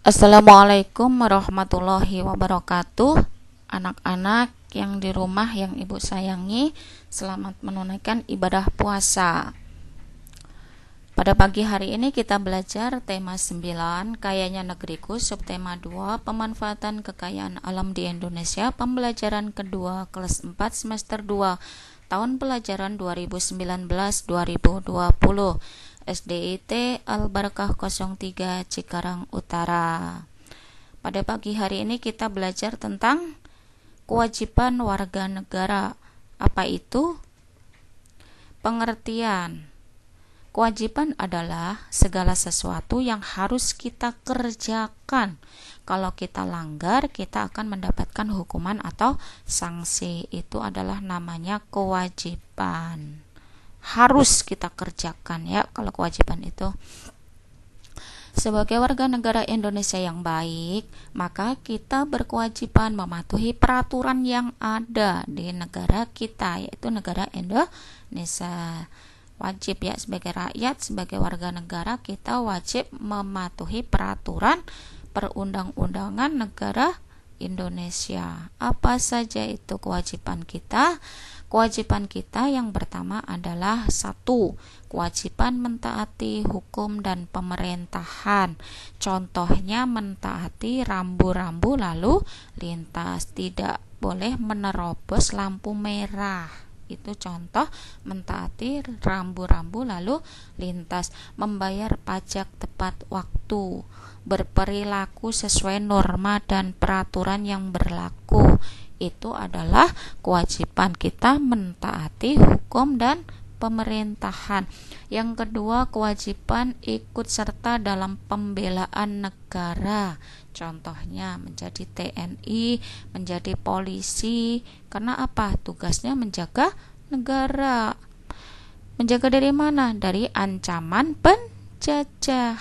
Assalamualaikum warahmatullahi wabarakatuh. Anak-anak yang di rumah yang ibu sayangi, selamat menunaikan ibadah puasa. Pada pagi hari ini kita belajar tema 9, Kayanya Negeriku, subtema 2, Pemanfaatan Kekayaan Alam di Indonesia, pembelajaran kedua kelas 4 semester 2, tahun pelajaran 2019-2020. SDIT Al-Barakah 03 Cikarang Utara. Pada pagi hari ini kita belajar tentang kewajiban warga negara. Apa itu? Pengertian. Kewajiban adalah segala sesuatu yang harus kita kerjakan. Kalau kita langgar, kita akan mendapatkan hukuman atau sanksi. Itu adalah namanya kewajiban. Harus kita kerjakan ya kalau kewajiban itu. Sebagai warga negara Indonesia yang baik, maka kita berkewajiban mematuhi peraturan yang ada di negara kita, yaitu negara Indonesia. Wajib ya, sebagai rakyat, sebagai warga negara, kita wajib mematuhi peraturan perundang-undangan negara Indonesia. Apa saja itu kewajiban kita? Kewajiban kita yang pertama adalah 1. Kewajiban mentaati hukum dan pemerintahan. Contohnya mentaati rambu-rambu lalu lintas, tidak boleh menerobos lampu merah. Itu contoh mentaati rambu-rambu lalu lintas. Membayar pajak tepat waktu, berperilaku sesuai norma dan peraturan yang berlaku. Itu adalah kewajiban kita mentaati hukum dan pemerintahan. Yang kedua, kewajiban ikut serta dalam pembelaan negara. Contohnya menjadi TNI, menjadi polisi. Karena apa? Tugasnya menjaga negara. Menjaga dari mana? Dari ancaman penjajah.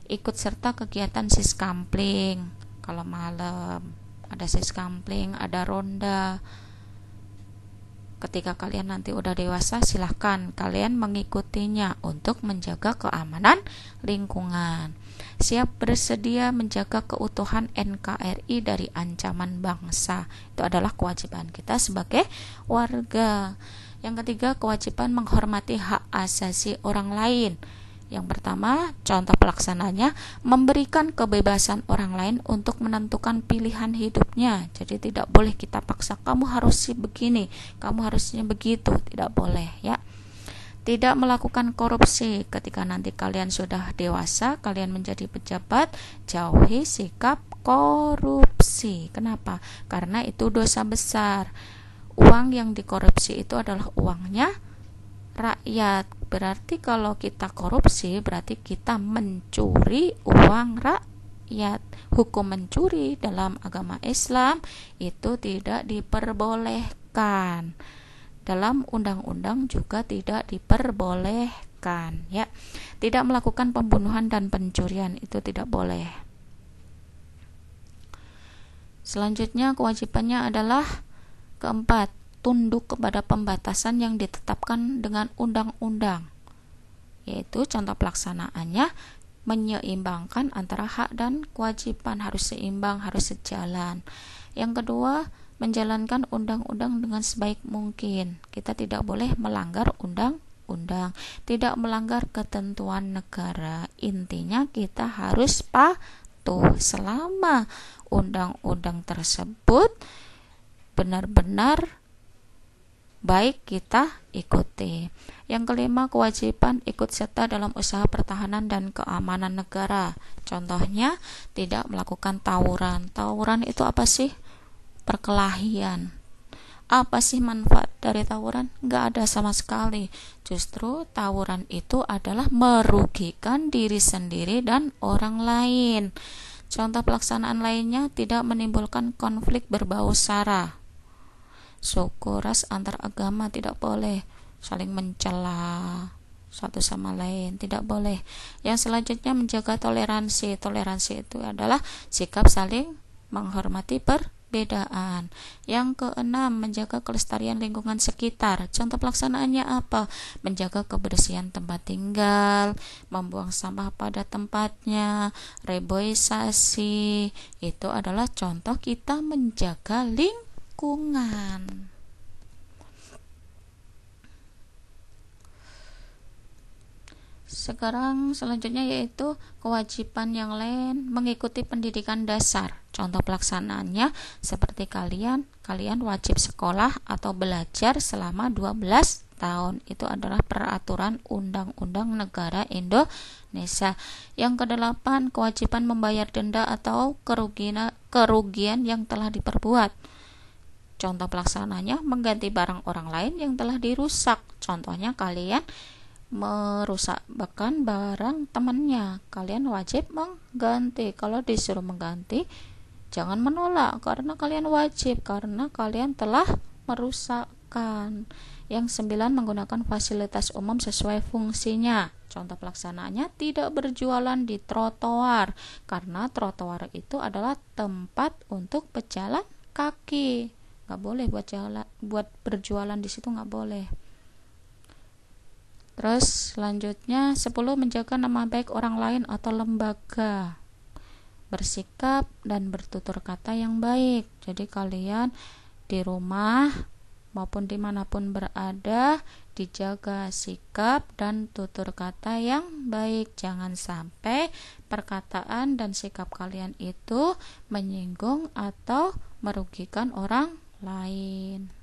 Ikut serta kegiatan siskampling. Kalau malam ada siskampling, ada ronda. Ketika kalian nanti udah dewasa, silahkan kalian mengikutinya untuk menjaga keamanan lingkungan. Siap bersedia menjaga keutuhan NKRI dari ancaman bangsa. Itu adalah kewajiban kita sebagai warga. Yang ketiga, kewajiban menghormati hak asasi orang lain. Yang pertama, contoh pelaksananya, memberikan kebebasan orang lain untuk menentukan pilihan hidupnya. Jadi tidak boleh kita paksa, kamu harus begini, kamu harusnya begitu, tidak boleh ya. Tidak melakukan korupsi. Ketika nanti kalian sudah dewasa, kalian menjadi pejabat, jauhi sikap korupsi. Kenapa? Karena itu dosa besar. Uang yang dikorupsi itu adalah uangnya rakyat. Berarti kalau kita korupsi, berarti kita mencuri uang rakyat. Hukum mencuri dalam agama Islam itu tidak diperbolehkan. Dalam undang-undang juga tidak diperbolehkan ya. Tidak melakukan pembunuhan dan pencurian, itu tidak boleh. Selanjutnya kewajibannya adalah keempat, tunduk kepada pembatasan yang ditetapkan dengan undang-undang, yaitu contoh pelaksanaannya menyeimbangkan antara hak dan kewajiban, harus seimbang, harus sejalan. Yang kedua, menjalankan undang-undang dengan sebaik mungkin. Kita tidak boleh melanggar undang-undang, tidak melanggar ketentuan negara. Intinya kita harus patuh selama undang-undang tersebut benar-benar baik kita ikuti. Yang kelima, kewajiban ikut serta dalam usaha pertahanan dan keamanan negara. Contohnya, tidak melakukan tawuran. Tawuran itu apa sih? Perkelahian. Apa sih manfaat dari tawuran? Nggak ada sama sekali. Justru tawuran itu adalah merugikan diri sendiri dan orang lain. Contoh pelaksanaan lainnya, tidak menimbulkan konflik berbau sara. Suku, ras, antar agama tidak boleh saling mencela satu sama lain, tidak boleh. Yang selanjutnya, menjaga toleransi. Toleransi itu adalah sikap saling menghormati perbedaan. Yang keenam, menjaga kelestarian lingkungan sekitar. Contoh pelaksanaannya apa? Menjaga kebersihan tempat tinggal, membuang sampah pada tempatnya, reboisasi. Itu adalah contoh kita menjaga lingkungan. Sekarang selanjutnya yaitu kewajiban yang lain mengikuti pendidikan dasar. Contoh pelaksanaannya seperti kalian wajib sekolah atau belajar selama 12 tahun. Itu adalah peraturan undang-undang negara Indonesia. Yang kedelapan, kewajiban membayar denda atau kerugian yang telah diperbuat. Contoh pelaksananya mengganti barang orang lain yang telah dirusak. Contohnya kalian merusak bahkan barang temannya, kalian wajib mengganti. Kalau disuruh mengganti, jangan menolak karena kalian wajib, karena kalian telah merusakkan. Yang 9, menggunakan fasilitas umum sesuai fungsinya. Contoh pelaksanaannya tidak berjualan di trotoar, karena trotoar itu adalah tempat untuk pejalan kaki. Nggak boleh buat berjualan di situ, nggak boleh. Terus selanjutnya 10, menjaga nama baik orang lain atau lembaga. Bersikap dan bertutur kata yang baik. Jadi kalian di rumah maupun dimanapun berada, dijaga sikap dan tutur kata yang baik. Jangan sampai perkataan dan sikap kalian itu menyinggung atau merugikan orang lain.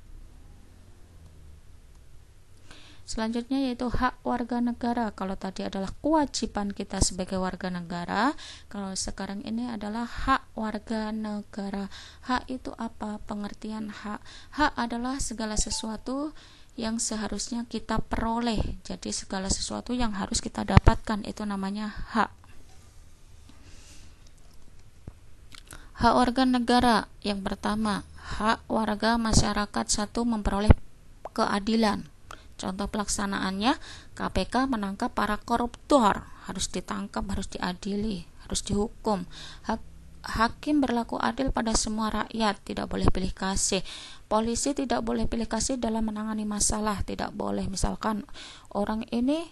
Selanjutnya yaitu hak warga negara. Kalau tadi adalah kewajiban kita sebagai warga negara, kalau sekarang ini adalah hak warga negara. Hak itu apa? Pengertian hak. Hak adalah segala sesuatu yang seharusnya kita peroleh. Jadi segala sesuatu yang harus kita dapatkan, itu namanya hak. Hak warga negara. Yang pertama, hak warga masyarakat. 1, memperoleh keadilan. Contoh pelaksanaannya, KPK menangkap para koruptor, harus ditangkap, harus diadili, harus dihukum. Hakim berlaku adil pada semua rakyat, tidak boleh pilih kasih. Polisi tidak boleh pilih kasih dalam menangani masalah, tidak boleh. Misalkan orang ini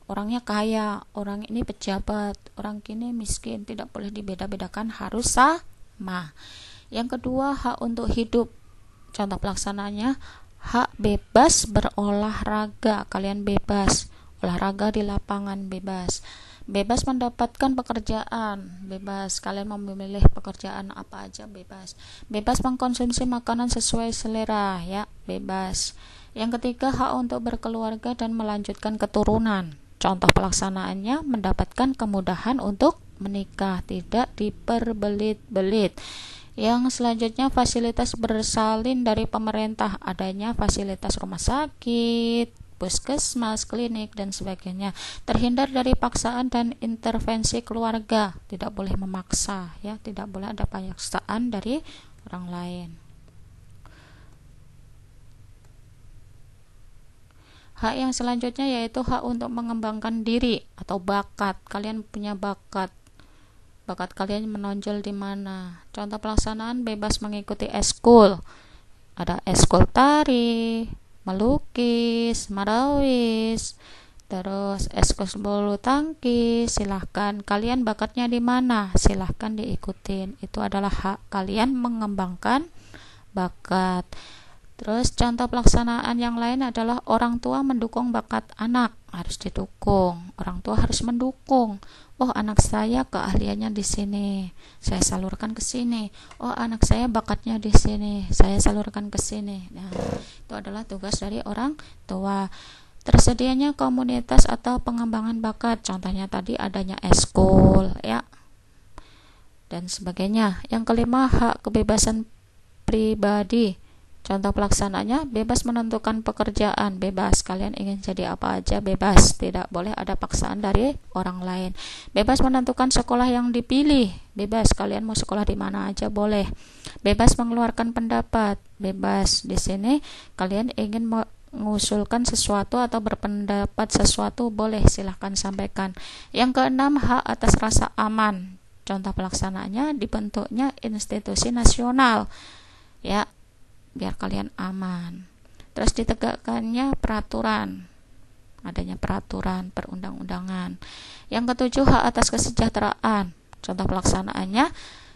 orangnya kaya, orang ini pejabat, orang ini miskin, tidak boleh dibeda-bedakan, harus sama. Yang kedua, hak untuk hidup. Contoh pelaksanaannya, hak bebas berolahraga. Kalian bebas olahraga di lapangan, bebas mendapatkan pekerjaan, bebas. Kalian mau memilih pekerjaan apa aja, bebas mengkonsumsi makanan sesuai selera, ya, bebas. Yang ketiga, hak untuk berkeluarga dan melanjutkan keturunan. Contoh pelaksanaannya, mendapatkan kemudahan untuk menikah, tidak diperbelit-belit. Yang selanjutnya, fasilitas bersalin dari pemerintah, adanya fasilitas rumah sakit, puskesmas, klinik, dan sebagainya. Terhindar dari paksaan dan intervensi keluarga, tidak boleh memaksa, ya, tidak boleh ada paksaan dari orang lain. Hak yang selanjutnya yaitu hak untuk mengembangkan diri atau bakat. Kalian punya bakat kalian menonjol di mana. Contoh pelaksanaan, bebas mengikuti eskul. Ada eskul tari, melukis, marawis, terus eskul bulu tangkis. Silahkan, kalian bakatnya di mana, silahkan diikutin. Itu adalah hak kalian mengembangkan bakat. Terus contoh pelaksanaan yang lain adalah orang tua mendukung bakat anak, harus didukung. Orang tua harus mendukung. Oh, anak saya keahliannya di sini, saya salurkan ke sini. Oh, anak saya bakatnya di sini, saya salurkan ke sini. Nah, itu adalah tugas dari orang tua. Tersedianya komunitas atau pengembangan bakat, contohnya tadi adanya eskul, ya, dan sebagainya. Yang kelima, hak kebebasan pribadi. Contoh pelaksanaannya, bebas menentukan pekerjaan, bebas. Kalian ingin jadi apa aja, bebas. Tidak boleh ada paksaan dari orang lain. Bebas menentukan sekolah yang dipilih, bebas. Kalian mau sekolah di mana aja boleh. Bebas mengeluarkan pendapat, bebas. Di sini kalian ingin mengusulkan sesuatu atau berpendapat sesuatu, boleh, silahkan sampaikan. Yang keenam, hak atas rasa aman. Contoh pelaksanaannya dibentuknya institusi nasional, ya, biar kalian aman. Terus ditegakkannya peraturan, adanya peraturan perundang-undangan. Yang ketujuh, hak atas kesejahteraan. Contoh pelaksanaannya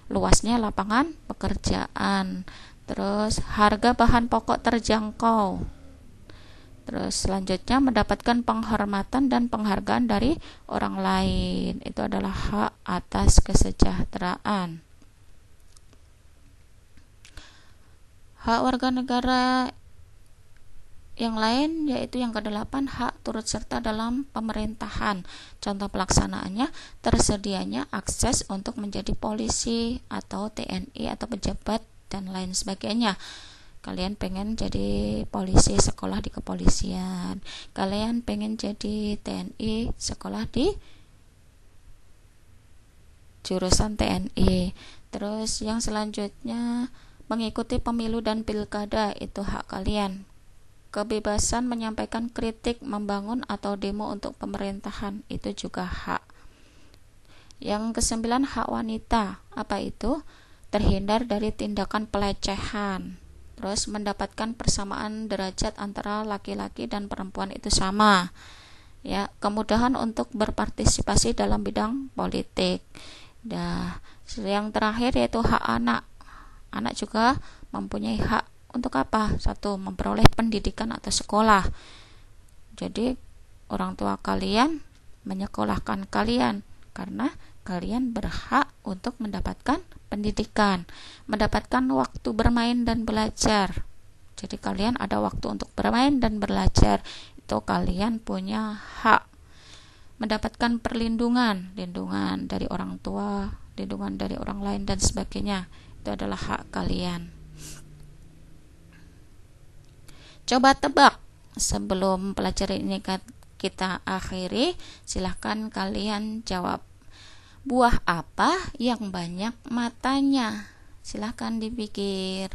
luasnya lapangan pekerjaan. Terus harga bahan pokok terjangkau. Terus selanjutnya mendapatkan penghormatan dan penghargaan dari orang lain. Itu adalah hak atas kesejahteraan. Hak warga negara yang lain yaitu yang ke-8, hak turut serta dalam pemerintahan. Contoh pelaksanaannya tersedianya akses untuk menjadi polisi atau TNI atau pejabat dan lain sebagainya. Kalian pengen jadi polisi, sekolah di kepolisian. Kalian pengen jadi TNI, sekolah di jurusan TNI. Terus yang selanjutnya mengikuti pemilu dan pilkada, itu hak kalian. Kebebasan menyampaikan kritik, membangun atau demo untuk pemerintahan, itu juga hak. Yang ke-9, hak wanita. Apa itu? Terhindar dari tindakan pelecehan. Terus mendapatkan persamaan derajat antara laki-laki dan perempuan, itu sama. Ya, kemudahan untuk berpartisipasi dalam bidang politik. Yang terakhir yaitu hak anak. Anak juga mempunyai hak untuk apa? 1, memperoleh pendidikan atau sekolah. Jadi orang tua kalian menyekolahkan kalian karena kalian berhak untuk mendapatkan pendidikan, mendapatkan waktu bermain dan belajar. Jadi kalian ada waktu untuk bermain dan belajar, itu kalian punya hak. Mendapatkan perlindungan, lindungan dari orang tua, lindungan dari orang lain dan sebagainya, itu adalah hak kalian. Coba tebak sebelum pelajaran ini kita akhiri, silahkan kalian jawab. Buah apa yang banyak matanya? Silahkan dipikir.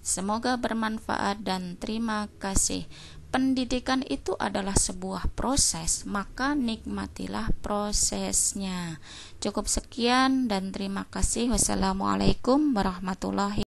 Semoga bermanfaat dan terima kasih. Pendidikan itu adalah sebuah proses, maka nikmatilah prosesnya. Cukup sekian dan terima kasih. Wassalamualaikum warahmatullahi